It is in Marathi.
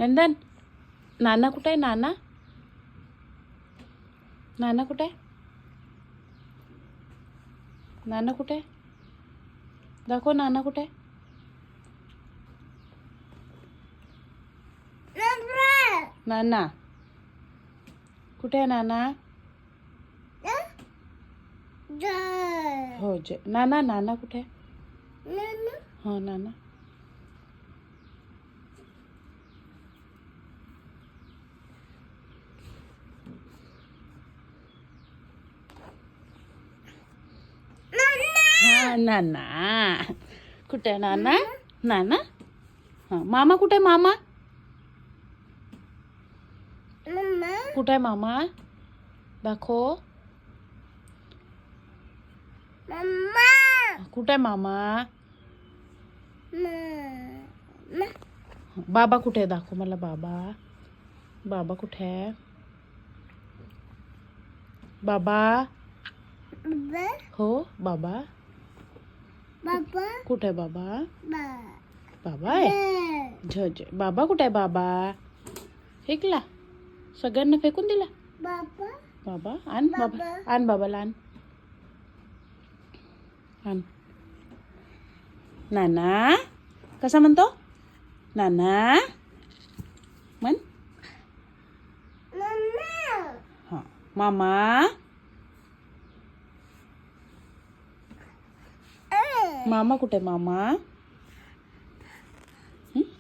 नंदन, नाना कुठे आहे? नाना, नाना कुठे आहे? नाना कुठे आहे? दाखव नाना कुठे आहे? नाना कुठे आहे? नाना हो नाना, नाना कुठे आहे? हो नाना. हा नाना कुठे आहे? नाना, नाना. हा मामा कुठे आहे? मामा कुठे आहे? मामा दाखव. कुठे आहे मामा? बाबा कुठे आहे? दाखव मला बाबा. बाबा कुठे आहे? बाबा हो बाबा. कुठे आहे बाबा? बाबा आहे. बाबा कुठे आहे? बाबा फेकला, सगळ्यांना फेकून दिला. बाबा आण, बाबा आण, बाबाला आण. आण. नाना कसा म्हणतो? नाना म्हण. हा मामा. मामा कुठे आहे? मामा